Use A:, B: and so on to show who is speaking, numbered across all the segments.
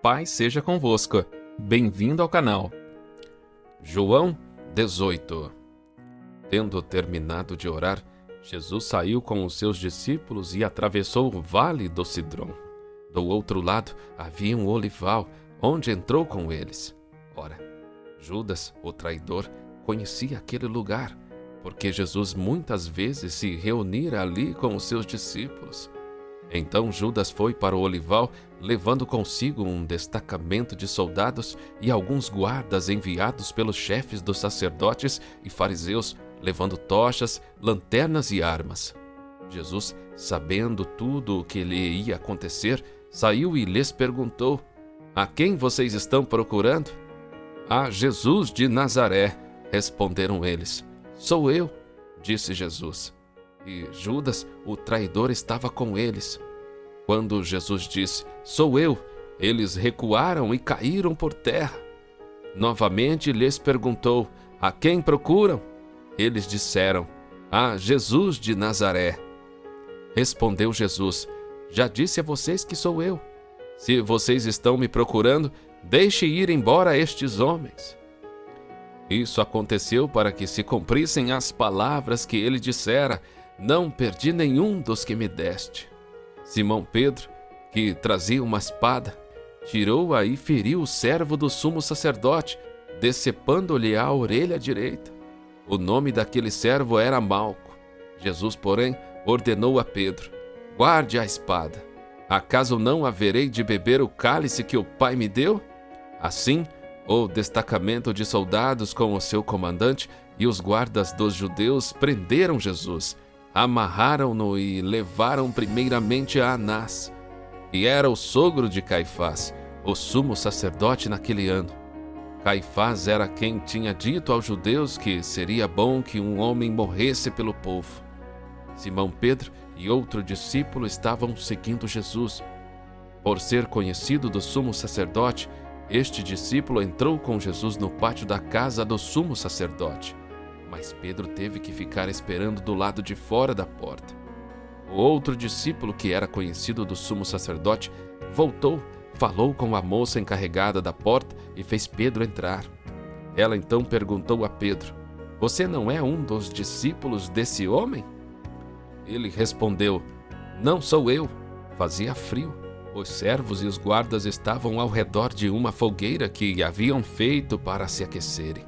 A: paz seja convosco. Bem-vindo ao canal. João 18. Tendo terminado de orar, Jesus saiu com os seus discípulos e atravessou o vale do Cídron. Do outro lado havia um olival, onde entrou com eles. Ora, Judas, o traidor, conhecia aquele lugar, porque Jesus muitas vezes se reunira ali com os seus discípulos. Então Judas foi para o olival, levando consigo um destacamento de soldados e alguns guardas enviados pelos chefes dos sacerdotes e fariseus, levando tochas, lanternas e armas. Jesus, sabendo tudo o que lhe ia acontecer, saiu e lhes perguntou: "A quem vocês estão procurando?" "A Jesus de Nazaré", responderam eles. "Sou eu", disse Jesus. E Judas, o traidor, estava com eles. Quando Jesus disse: "Sou eu", eles recuaram e caíram por terra. Novamente lhes perguntou: "A quem procuram?" Eles disseram: "A Jesus de Nazaré." Respondeu Jesus: "Já disse a vocês que sou eu. Se vocês estão me procurando, deixe ir embora estes homens." Isso aconteceu para que se cumprissem as palavras que ele dissera: "Não perdi nenhum dos que me deste." Simão Pedro, que trazia uma espada, tirou-a e feriu o servo do sumo sacerdote, decepando-lhe a orelha direita. O nome daquele servo era Malco. Jesus, porém, ordenou a Pedro: "Guarde a espada. Acaso não haverei de beber o cálice que o Pai me deu?" Assim, o destacamento de soldados com o seu comandante e os guardas dos judeus prenderam Jesus, amarraram-no e levaram primeiramente a Anás, que era o sogro de Caifás, o sumo sacerdote naquele ano. Caifás era quem tinha dito aos judeus que seria bom que um homem morresse pelo povo. Simão Pedro e outro discípulo estavam seguindo Jesus. Por ser conhecido do sumo sacerdote, este discípulo entrou com Jesus no pátio da casa do sumo sacerdote. Mas Pedro teve que ficar esperando do lado de fora da porta. O outro discípulo, que era conhecido do sumo sacerdote, voltou, falou com a moça encarregada da porta e fez Pedro entrar. Ela então perguntou a Pedro: "Você não é um dos discípulos desse homem?" Ele respondeu: "Não sou eu." Fazia frio. Os servos e os guardas estavam ao redor de uma fogueira que haviam feito para se aquecerem.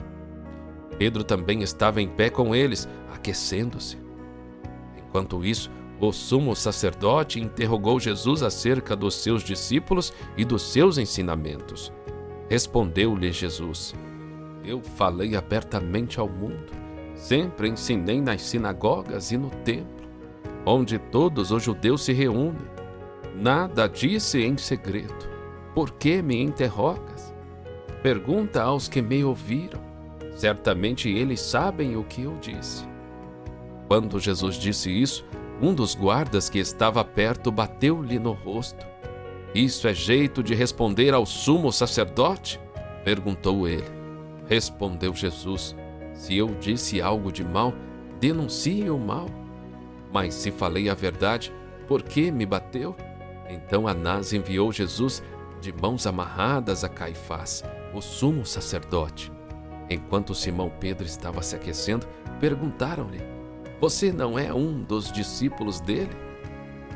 A: Pedro também estava em pé com eles, aquecendo-se. Enquanto isso, o sumo sacerdote interrogou Jesus acerca dos seus discípulos e dos seus ensinamentos. Respondeu-lhe Jesus: "Eu falei abertamente ao mundo. Sempre ensinei nas sinagogas e no templo, onde todos os judeus se reúnem. Nada disse em segredo. Por que me interrogas? Pergunta aos que me ouviram. Certamente eles sabem o que eu disse." Quando Jesus disse isso, um dos guardas que estava perto bateu-lhe no rosto. "Isso é jeito de responder ao sumo sacerdote?" perguntou ele. Respondeu Jesus: "Se eu disse algo de mal, denuncie o mal. Mas se falei a verdade, por que me bateu?" Então Anás enviou Jesus de mãos amarradas a Caifás, o sumo sacerdote. Enquanto Simão Pedro estava se aquecendo, perguntaram-lhe: "Você não é um dos discípulos dele?"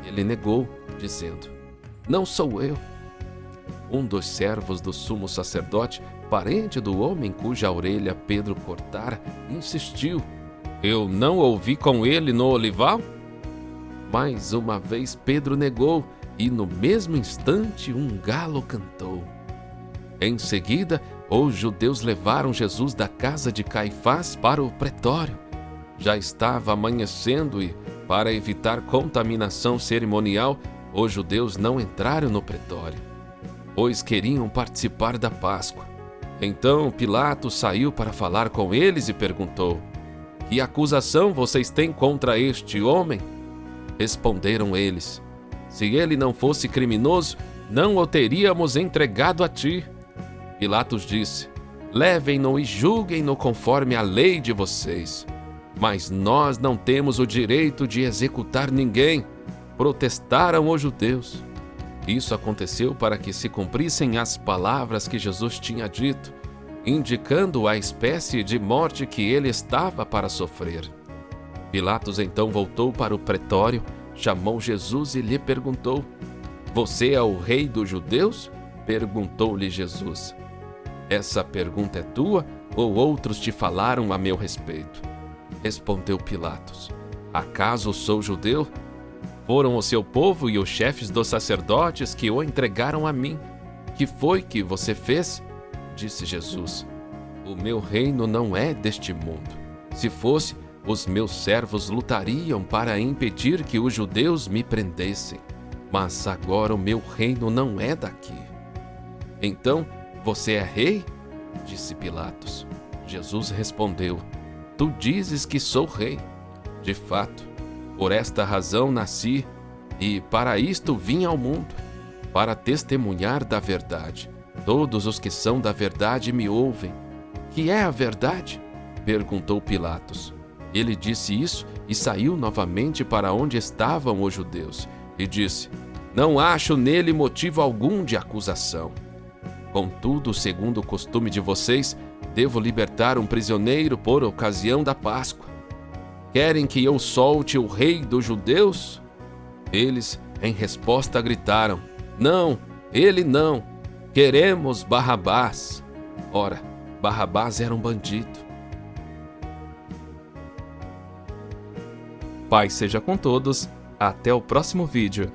A: Ele negou, dizendo: "Não sou eu." Um dos servos do sumo sacerdote, parente do homem cuja orelha Pedro cortara, insistiu: "Eu não ouvi com ele no olival?" Mais uma vez Pedro negou, e no mesmo instante um galo cantou. Em seguida, os judeus levaram Jesus da casa de Caifás para o pretório. Já estava amanhecendo e, para evitar contaminação cerimonial, os judeus não entraram no pretório, pois queriam participar da Páscoa. Então Pilatos saiu para falar com eles e perguntou: "Que acusação vocês têm contra este homem?" Responderam eles: "Se ele não fosse criminoso, não o teríamos entregado a ti." Pilatos disse: "Levem-no e julguem-no conforme a lei de vocês." "Mas nós não temos o direito de executar ninguém", protestaram os judeus. Isso aconteceu para que se cumprissem as palavras que Jesus tinha dito, indicando a espécie de morte que ele estava para sofrer. Pilatos então voltou para o pretório, chamou Jesus e lhe perguntou: "Você é o rei dos judeus?" Perguntou-lhe Jesus. "Essa pergunta é tua ou outros te falaram a meu respeito?" Respondeu Pilatos: "Acaso sou judeu? Foram o seu povo e os chefes dos sacerdotes que o entregaram a mim. Que foi que você fez?" Disse Jesus: "O meu reino não é deste mundo. Se fosse, os meus servos lutariam para impedir que os judeus me prendessem. Mas agora o meu reino não é daqui." "Então, você é rei?" disse Pilatos. Jesus respondeu: "Tu dizes que sou rei. De fato, por esta razão nasci, e para isto vim ao mundo, para testemunhar da verdade. Todos os que são da verdade me ouvem." "Que é a verdade?" perguntou Pilatos. Ele disse isso e saiu novamente para onde estavam os judeus, e disse: "Não acho nele motivo algum de acusação. Contudo, segundo o costume de vocês, devo libertar um prisioneiro por ocasião da Páscoa. Querem que eu solte o rei dos judeus?" Eles, em resposta, gritaram: "Não, ele não. Queremos Barrabás." Ora, Barrabás era um bandido. Paz seja com todos. Até o próximo vídeo.